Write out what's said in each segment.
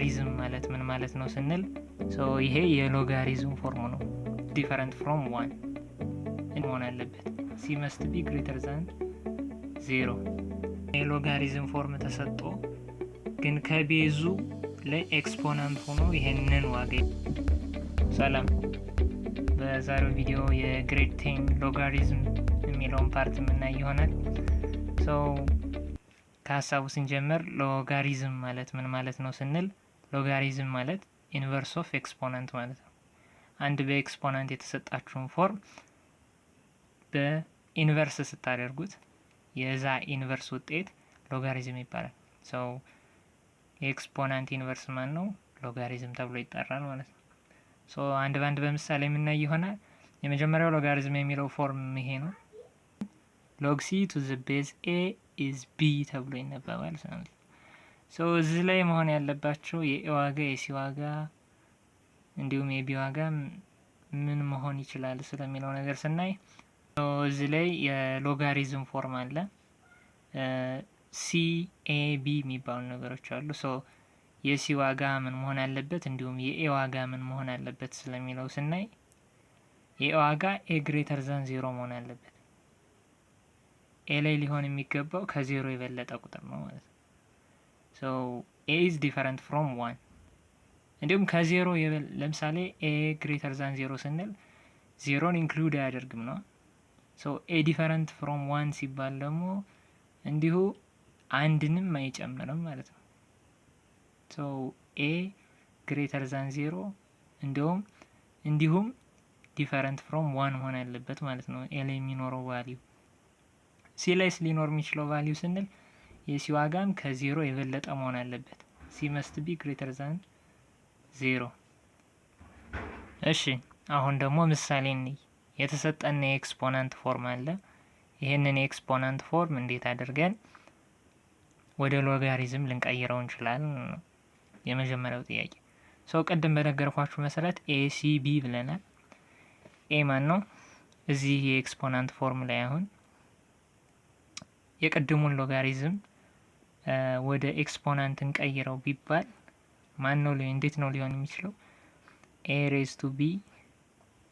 ሎጋሪዝም ማለት ምን ማለት ነው ስንል ይሄ የሎጋሪዝም ፎርም ነው። ዲፈረንት ፍሮም 1 መሆን አለበት። ሲ መስት ቢ ግሬተር ዛን 0 የሎጋሪዝም ፎርም ተሰጥቶ ግን ከቤዙ ላይ ኤክስፖናንት ሆኖ ይሄንን ዋጋ ሰላም። በዛሬው ቪዲዮ የግሬድ 10 ሎጋሪዝም የሚለውን ፓርት የምናይ ይሆናል። ከሀሳቡ ስንጀምር ሎጋሪዝም ማለት ምን ማለት ነው ስንል ሎጋሪዝም ማለት ኢንቨርስ ኦፍ ኤክስፖናንት ማለት ነው። አንድ በኤክስፖናንት የተሰጣችሁን ፎርም በኢንቨርስ ስታደርጉት የዛ ኢንቨርስ ውጤት ሎጋሪዝም ይባላል። የኤክስፖናንት ኢንቨርስ ማን ነው? ሎጋሪዝም ተብሎ ይጠራል ማለት ነው። አንድ ባንድ በምሳሌ የምናይ ይሆናል። የመጀመሪያው ሎጋሪዝም የሚለው ፎርም ይሄ ነው። ሎግ ሲ ቱ ዘ ቤዝ ኤ ኢዝ ቢ ተብሎ ይነበባል። እዚህ ላይ መሆን ያለባቸው የኤ ዋጋ የሲ ዋጋ እንዲሁም የቢ ዋጋ ምን መሆን ይችላል ስለሚለው ነገር ስናይ እዚህ ላይ የሎጋሪዝም ፎርም አለ። ሲ ኤ ቢ የሚባሉ ነገሮች አሉ። የሲ ዋጋ ምን መሆን አለበት እንዲሁም የኤ ዋጋ ምን መሆን አለበት ስለሚለው ስናይ የኤ ዋጋ ኤ ግሬተር ዛን 0 መሆን አለበት። ኤ ላይ ሊሆን የሚገባው ከዜሮ የበለጠ ቁጥር ነው ማለት ነው። ኤ ኢዝ ዲፈረንት ፍሮም 1 እንዲሁም ከዜሮ ለምሳሌ ኤ ግሬተር ዛን 0 ስንል ዜሮን ኢንክሉድ አያደርግም ነው። ኤ ዲፈረንት ፍሮም 1 ሲባል ደግሞ እንዲሁ አንድንም አይጨምርም ማለት ነው። ኤ ግሬተር ዛን 0 እንዲሁም ዲፈረንት ፍሮም 1 መሆን ያለበት ማለት ነው። ኤ ላይ የሚኖረው ቫልዩ ሲ ላይስ ሊኖር የሚችለው ቫልዩ ስንል የሲ ዋጋም ከዜሮ የበለጠ መሆን አለበት። ሲ መስት ቢ ግሬተር ዛን 0። እሺ አሁን ደግሞ ምሳሌ እንይ። የተሰጠን የኤክስፖናንት ፎርም አለ። ይሄንን የኤክስፖናንት ፎርም እንዴት አድርገን ወደ ሎጋሪዝም ልንቀይረው እንችላለን? የመጀመሪያው ጥያቄ። ቅድም በነገርኳችሁ መሰረት ኤ ሲ ቢ ብለናል። ኤ ማን ነው? እዚህ የኤክስፖናንት ፎርም ላይ አሁን የቅድሙን ሎጋሪዝም ወደ ኤክስፖናንት እንቀይረው ቢባል ማን ነው? እንዴት ነው ሊሆን የሚችለው? ኤ ሬዝ ቱ ቢ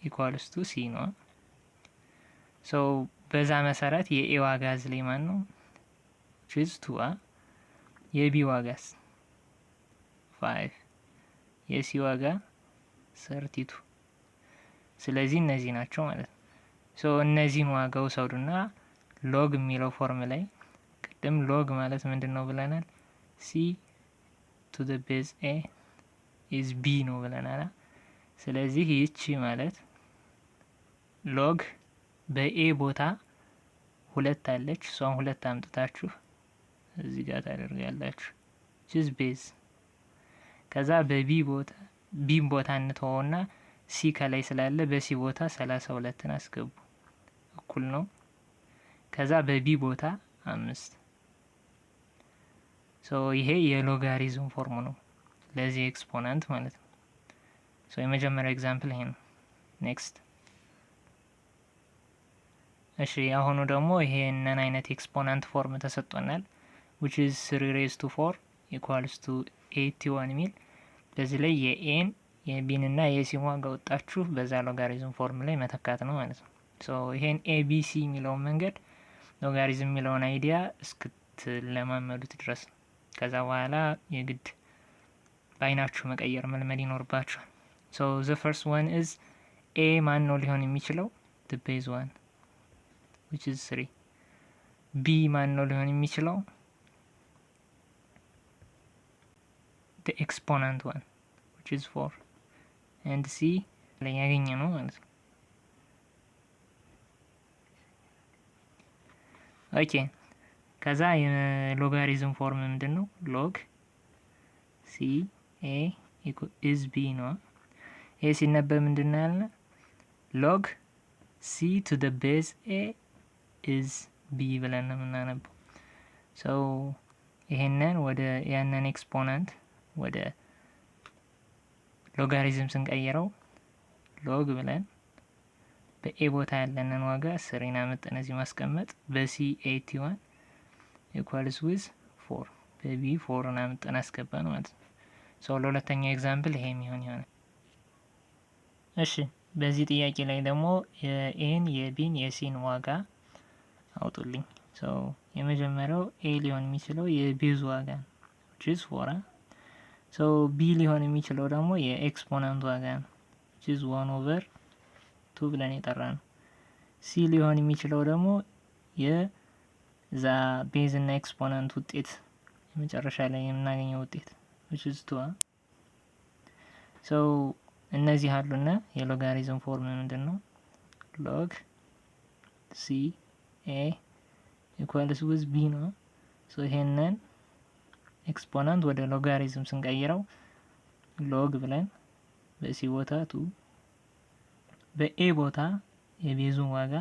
ኢኳልስ ቱ ሲ ነው። በዛ መሰረት የኤ ዋጋ እዚህ ላይ ማን ነው? ቺዝ 2 የቢ ዋጋስ 5 የሲ ዋጋ 32። ስለዚህ እነዚህ ናቸው ማለት ነው። እነዚህን ዋጋ ውሰዱና ሎግ የሚለው ፎርም ላይ ቅድም ሎግ ማለት ምንድነው ብለናል? ሲ ቱ ዘ ቤዝ ኤ ኢዝ ቢ ነው ብለናል። ስለዚህ ይቺ ማለት ሎግ በኤ ቦታ 2 አለች። እሷን 2 አምጥታችሁ እዚህ ጋር ታደርጋላችሁ ቺዝ ቤዝ። ከዛ በቢ ቦታ እንተውና ሲ ከላይ ስላለ በሲ ቦታ 32ን አስገቡ እኩል ነው። ከዛ በቢ ቦታ 5። ይሄ የሎጋሪዝም ፎርም ነው ለዚህ ኤክስፖናንት ማለት ነው። የመጀመሪያው ኤግዛምፕል ይሄ ነው። ኔክስት። እሺ አሁኑ ደግሞ ይሄንን አይነት ኤክስፖናንት ፎርም ተሰጥቶናል which is 3 raised to 4 equals to 81 ሚል። በዚህ ላይ የኤን የቢን እና የሲን ዋጋ ወጣችሁ በዛ ሎጋሪዝም ፎርም ላይ መተካት ነው ማለት ነው። ይሄን ኤቢሲ የሚለውን መንገድ ሎጋሪዝም የሚለውን አይዲያ እስክትለማመዱት ድረስ ነው። ከዛ በኋላ የግድ በአይናችሁ መቀየር መልመድ ይኖርባችኋል። the first one is a ማን ነው ሊሆን የሚችለው? the base 1 which is 3። b ማን ነው ሊሆን የሚችለው? the exponent 1 which is 4 and c ላይ ያገኘ ነው ማለት ነው። ኦኬ ከዛ የሎጋሪዝም ፎርም ምንድነው? ሎግ ሲ ኤ ኢዝ ቢ ነው። ኤ ሲነበብ ምንድነው ያልነ? ሎግ ሲ ቱ ዘ ቤዝ ኤ ኢዝ ቢ ብለን ነው የምናነበው። ይሄንን ወደ ያንን ኤክስፖናንት ወደ ሎጋሪዝም ስንቀይረው ሎግ ብለን በኤ ቦታ ያለንን ዋጋ 3 አመጣን እዚህ ማስቀመጥ፣ በሲ 81 ኢኳልስ ዊዝ 4 በቢ 4 አመጣን አስገባን ማለት ነው። ሶ ለሁለተኛው ኤግዛምፕል ይሄ የሚሆን ይሆናል። እሺ በዚህ ጥያቄ ላይ ደግሞ የኤን የቢን የሲን ዋጋ አውጡልኝ። ሶ የመጀመሪያው ኤ ሊሆን የሚችለው የቤዙ ዋጋ ነው which is 4 ሶ ቢ ሊሆን የሚችለው ደግሞ የኤክስፖናንት ዋጋ ነው which is 1/2 ብለን የጠራ ነው። ሲ ሊሆን የሚችለው ደግሞ የዛ ቤዝ እና ኤክስፖናንት ውጤት የመጨረሻ ላይ የምናገኘው ውጤት which is 2 ሶ እነዚህ አሉና የሎጋሪዝም ፎርም ምንድነው? ሎግ ሲ ኤ ኢኳልስ ዊዝ ቢ ነው። ሶ ይሄንን ኤክስፖናንት ወደ ሎጋሪዝም ስንቀይረው ሎግ ብለን በሲ ቦታ 2 በኤ ቦታ የቤዙን ዋጋ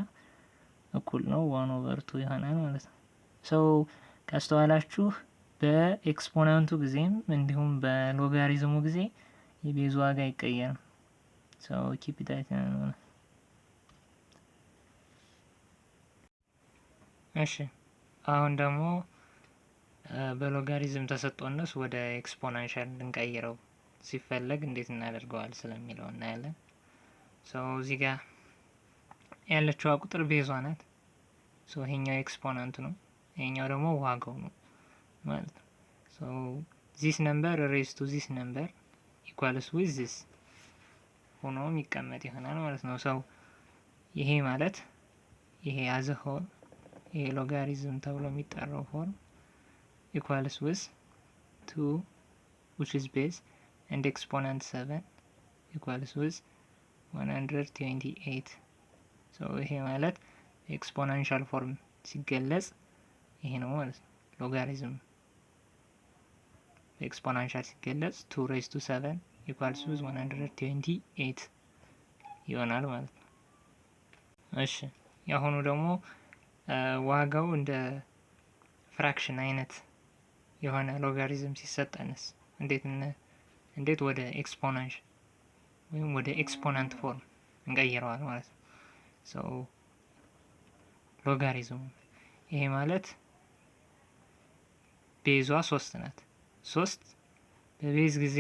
እኩል ነው 1/2 ይሆናል ማለት ነው። ሶ ካስተዋላችሁ በኤክስፖናንቱ ጊዜም እንዲሁም በሎጋሪዝሙ ጊዜ የቤዙ ዋጋ አይቀየርም። ሶ ኪፕ ኢት ነው። እሺ አሁን ደግሞ በሎጋሪዝም ተሰጥቶነስ ወደ ኤክስፖናንሻል እንቀይረው ሲፈለግ እንዴት እናደርገዋል ስለሚለው እናያለን። ሶ እዚህ ጋር ያለችዋ ቁጥር ቤዟ ናት። ሶ ይሄኛው ኤክስፖናንት ነው፣ ይሄኛው ደግሞ ዋጋው ነው ማለት ነው። ሶ ዚስ ነምበር ሬዝ ቱ ዚስ ነምበር ኢኳልስ ዊዝ ዚስ ሆኖ የሚቀመጥ ይሆናል ማለት ነው። ሰው ይሄ ማለት ይሄ አዘ ሆል ይሄ ሎጋሪዝም ተብሎ የሚጠራው ፎርም ኢኳልስ ዊዝ 2 which is base and exponent 7 equals with 128 so ይሄ ማለት ኤክስፖናንሻል ፎርም ሲገለጽ ይሄ ነው ማለት ነው። ሎጋሪዝም ኤክስፖናንሻል ሲገለጽ 2 raised to 7 equals with 128 ይሆናል ማለት ነው። እሺ ያሁኑ ደግሞ ዋጋው እንደ ፍራክሽን አይነት የሆነ ሎጋሪዝም ሲሰጠንስ እንዴት ወደ ኤክስፖናንሻል ወይም ወደ ኤክስፖናንት ፎርም እንቀይረዋል ማለት ነው። ሶ ሎጋሪዝሙ ይሄ ማለት ቤዟ 3 ናት። 3 በቤዝ ጊዜ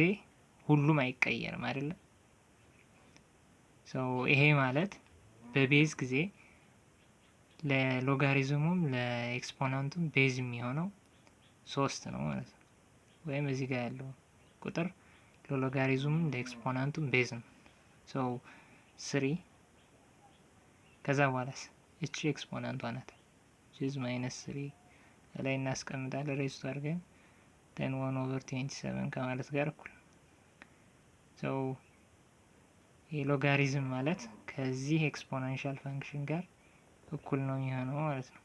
ሁሉም አይቀየርም አይደለ? ሶ ይሄ ማለት በቤዝ ጊዜ ለሎጋሪዝሙም ለኤክስፖናንቱም ቤዝ የሚሆነው 3 ነው ማለት ነው። ወይም እዚህ ጋር ያለው ቁጥር ለሎጋሪዝሙም ለኤክስፖናንቱም ቤዝ ነው። ሶ 3 ከዛ በኋላስ እቺ ኤክስፖናንቷ ናት ጂዝ -3 ላይ እናስቀምጣለን ሬስቱ አድርገን 1/27 ከማለት ጋር እኩል ሶ የሎጋሪዝም ማለት ከዚህ ኤክስፖናንሻል ፋንክሽን ጋር እኩል ነው የሚሆነው ማለት ነው።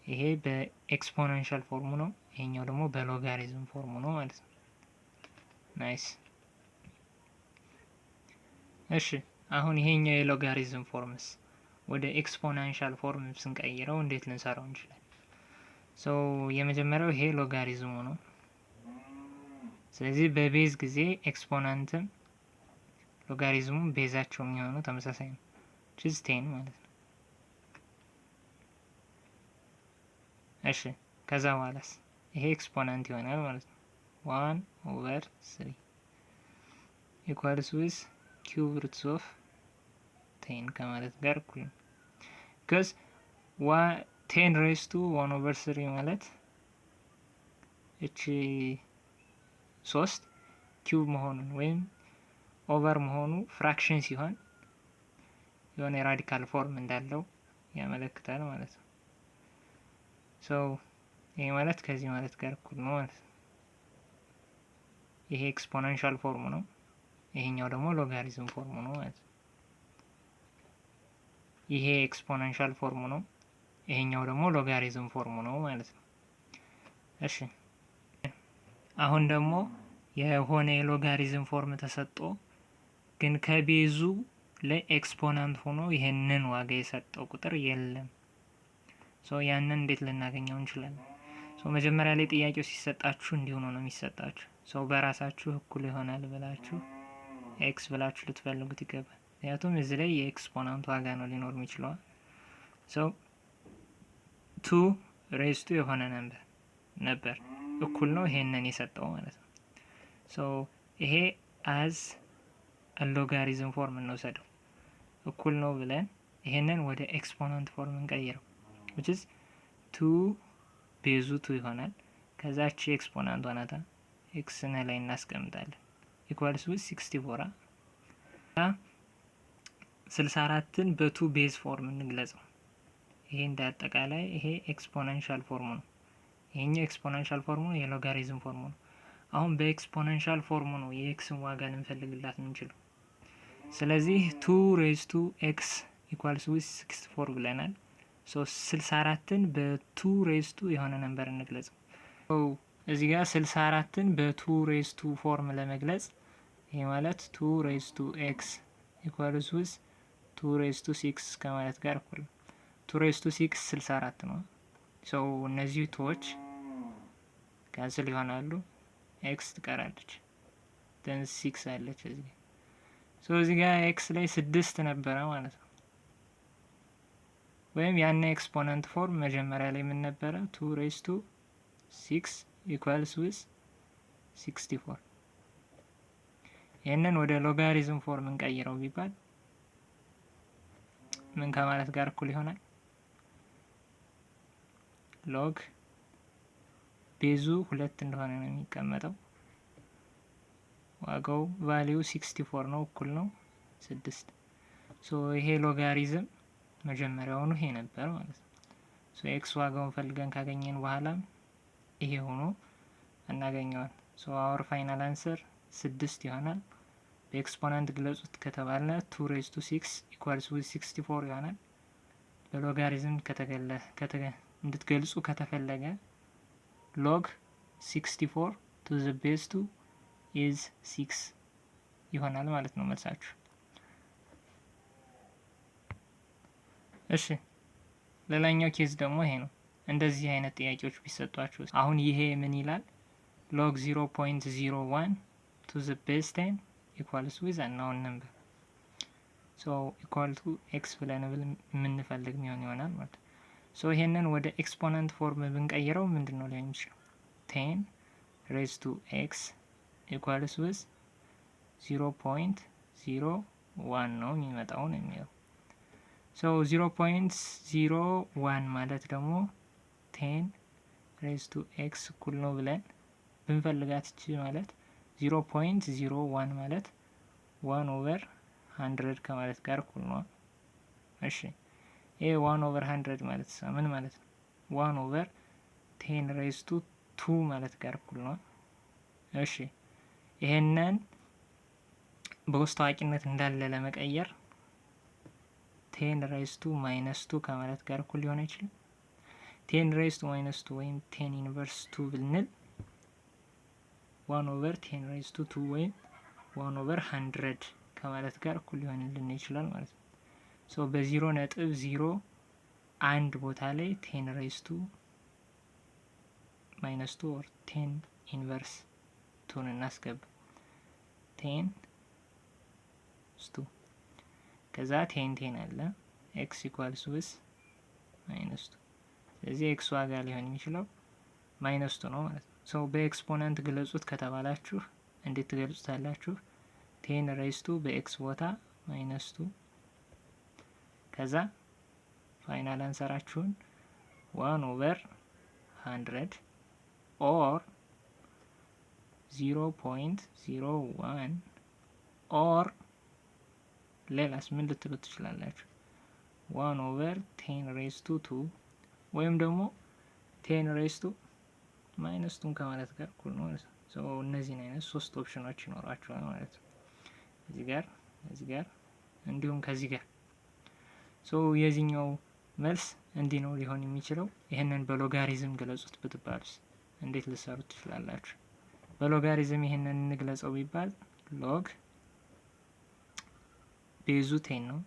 ይሄ በኤክስፖናንሻል ፎርሙ ነው፣ ይሄኛው ደግሞ በሎጋሪዝም ፎርሙ ነው ማለት ነው። ናይስ። እሺ አሁን ይሄኛው የሎጋሪዝም ፎርምስ ወደ ኤክስፖናንሻል ፎርም ስንቀይረው እንዴት ልንሰራው እንችላለን? ሶ የመጀመሪያው ይሄ ሎጋሪዝሙ ነው። ስለዚህ በቤዝ ጊዜ ኤክስፖናንትም ሎጋሪዝሙም ቤዛቸው የሚሆነው ተመሳሳይ ነው ቺዝ 10 ማለት ነው። እሺ ከዛ በኋላስ ይሄ ኤክስፖናንት ይሆናል ማለት ነው 1/3 ኢኳልስ ዊዝ ኪዩብ ሩትስ ኦፍ 10 ከማለት ጋር እኩል ነው። because 10 raised to 1/3 ማለት እቺ 3 ኪዩብ መሆኑን ወይም ኦቨር መሆኑ ፍራክሽን ሲሆን የሆነ የራዲካል ፎርም እንዳለው ያመለክታል ማለት ነው። ሶ ይሄ ማለት ከዚህ ማለት ጋር እኩል ነው ማለት ነው። ይሄ ኤክስፖናንሻል ፎርም ነው፣ ይሄኛው ደግሞ ሎጋሪዝም ፎርም ነው ማለት ነው። ይሄ ኤክስፖናንሻል ፎርም ነው፣ ይሄኛው ደግሞ ሎጋሪዝም ፎርም ነው ማለት ነው። እሺ አሁን ደግሞ የሆነ የሎጋሪዝም ፎርም ተሰጥቶ ግን ከቤዙ ለኤክስፖናንት ሆኖ ይሄንን ዋጋ የሰጠው ቁጥር የለም። ሶ ያንን እንዴት ልናገኘው እንችላለን? ሶ መጀመሪያ ላይ ጥያቄው ሲሰጣችሁ እንዲሁ ነው የሚሰጣችሁ። ሶ በራሳችሁ እኩል ይሆናል ብላችሁ ኤክስ ብላችሁ ልትፈልጉት ይገባል። ምክንያቱም እዚህ ላይ የኤክስፖናንት ዋጋ ነው ሊኖር የሚችለው። ሶ 2 ሬዝ ቱ የሆነ ነበር እኩል ነው ይሄንን የሰጠው ማለት ነው። ሶ ይሄ አዝ ሎጋሪዝም ፎርም እንወሰደው። እኩል ነው ብለን ይሄንን ወደ ኤክስፖነንት ፎርም እንቀይረው which is 2 ቤዙ 2 ይሆናል። ከዛች ኤክስፖናንት ሆናታ ኤክስ ላይ እናስቀምጣለን ኢኳልስ ዊዝ 64 64ን በ2 ቤዝ ፎርም እንግለጸው። ይሄ እንዳጠቃላይ ይሄ ኤክስፖኔንሻል ፎርሙ ነው። ይሄኛው ኤክስፖኔንሻል ፎርሙ ነው፣ የሎጋሪዝም ፎርሙ ነው። አሁን በኤክስፖኔንሻል ፎርሙ ነው የኤክስን ዋጋ ልንፈልግላት የምንችለው። ስለዚህ 2 ሬዝ ቱ ኤክስ ኢኳልስ ዊዝ 64 ብለናል። ሶ 64ን በ2 ሬዝ ቱ የሆነ ነምበር እንግለጸው። እዚህ ጋር 64ን በ2 ሬዝ ቱ ፎርም ለመግለጽ ይሄ ማለት 2 ሬዝ ቱ ኤክስ ኢኳልስ ዊዝ 2 ሬዝ ቱ 6 ከማለት ጋር እኩል ነው። 2 ሬዝ ቱ 6 64 ነው። ሶ እነዚህ ቶች ካንስል ይሆናሉ። ኤክስ ትቀራለች። ደን 6 አለች እዚህ። ሶ እዚህ ጋር ኤክስ ላይ 6 ነበረ ማለት ነው። ወይም ያን ኤክስፖነንት ፎርም መጀመሪያ ላይ ምን ነበረ? 2 ሬዝ ቱ 6 ኢኳልስ ዊዝ 64። ይህንን ወደ ሎጋሪዝም ፎርም እንቀይረው ቢባል ምን ከማለት ጋር እኩል ይሆናል? ሎግ ቤዙ 2 እንደሆነ ነው የሚቀመጠው። ዋጋው ቫሊዩ 64 ነው፣ እኩል ነው 6። ሶ ይሄ ሎጋሪዝም መጀመሪያውኑ ይሄ ነበር ማለት ነው። ሶ ኤክስ ዋጋውን ፈልገን ካገኘን በኋላ ይሄ ሆኖ እናገኘዋል። ሶ አወር ፋይናል አንሰር 6 ይሆናል። በኤክስፖነንት ግለጹት ከተባለ 2 ሬዝ ቱ 6 ኢኳልስ ዊዝ 64 ይሆናል። በሎጋሪዝም እንድትገልጹ ከተፈለገ ሎግ 64 ቱ ዘ ቤዝ 2 ኢዝ 6 ይሆናል ማለት ነው መልሳችሁ። እሺ ሌላኛው ኬዝ ደግሞ ይሄ ነው። እንደዚህ አይነት ጥያቄዎች ቢሰጧችሁ አሁን ይሄ ምን ይላል? ሎግ 0.01 ቱ ዘ ቤዝ 10 ኢኳልስ ዊዝ አናውን ነምበር ሶ ኢኳል ቱ ኤክስ ብለን የምንፈልግ ይሆናል ማለት ነው። ሶ ይሄንን ወደ ኤክስፖነንት ፎርም ብንቀይረው ምንድነው ሊሆን ይችላል? 10 ሬዝ ቱ ኤክስ ኢኳልስ ዊዝ 0.01 ነው የሚመጣው ነው የሚለው። ሶ 0.01 ማለት ደግሞ 10 ሬዝ ቱ ኤክስ እኩል ነው ብለን ብንፈልጋት እቺ ማለት 0.01 ማለት 1 ኦቨር 100 ከማለት ጋር እኩል ነው። እሺ ይሄ 1 ኦቨር 100 ማለት ምን ማለት ነው? 1 ኦቨር 10 ሬዝ ቱ 2 ማለት ጋር እኩል ነው። እሺ ይሄንን በውስጥ ታዋቂነት እንዳለ ለመቀየር 10 ሬዝ ቱ ማይነስ 2 ከማለት ጋር እኩል ሊሆን አይችልም። 10 ሬዝ ቱ ማይነስ 2 ወይም 10 ኢንቨርስ 2 ብንል 1 ኦቨር 10 ሬዝ ቱ 2 ወይም 1 ኦቨር 100 ከማለት ጋር እኩል ሊሆንልን ይችላል ማለት ነው። ሶ በ0.01 ቦታ ላይ 10 ሬዝ ቱ ማይነስ 2 ኦር 10 ኢንቨርስ 2 እናስገባ 10 2 ከዛ 10 አለ ኤክስ ኢኳልስ ዊዝ ማይነስ 2። ስለዚህ ኤክስ ዋጋ ሊሆን የሚችለው ማይነስ 2 ነው ማለት ነው። ሶ በኤክስፖነንት ግለጹት ከተባላችሁ እንዴት ትገልጹታላችሁ? 10 ሬዝ ቱ በኤክስ ቦታ ማይነስ 2 ከዛ ፋይናል አንሰራችሁን 1 ኦቨር 100 ኦር 0.01 ኦር ሌላስ ምን ልትሉ ትችላላችሁ? 1 ኦቨር 10 ሬዝ ቱ 2 ወይም ደግሞ 10 ሬዝ ቱ ማይነስ 2 ከማለት ጋር እኩል ነው ማለት ነው። ሶ እነዚህን አይነት 3 ኦፕሽኖች ይኖራቸዋል ማለት ነው። እዚህ ጋር እንዲሁም ከዚህ ጋር። ሶ የዚህኛው መልስ እንዲህ ነው ሊሆን የሚችለው። ይሄንን በሎጋሪዝም ገለጹት ብትባሉስ እንዴት ልትሰሩት ትችላላችሁ? በሎጋሪዝም ይሄንን እንግለጸው ቢባል ሎግ ቤዙ 10 ነው።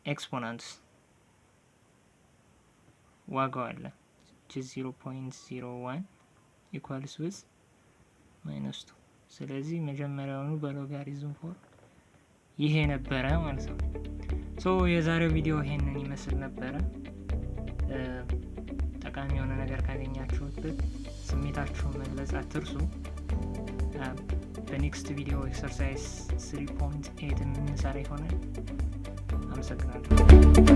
ኤክስፖናንትስ ዋጋው አለ 0.01 ኢኳልስ ዊዝ ማይነስ 2። ስለዚህ መጀመሪያውኑ በሎጋሪዝም ፎርም ይሄ ነበረ ማለት ነው። ሶ የዛሬው ቪዲዮ ይሄንን ይመስል ነበረ። ጠቃሚ የሆነ ነገር ካገኛችሁበት ስሜታችሁን መግለጽ አትርሱ። በኔክስት ቪዲዮ ኤክሰርሳይዝ 3.8 የምንሰራ ይሆናል። አመሰግናለሁ።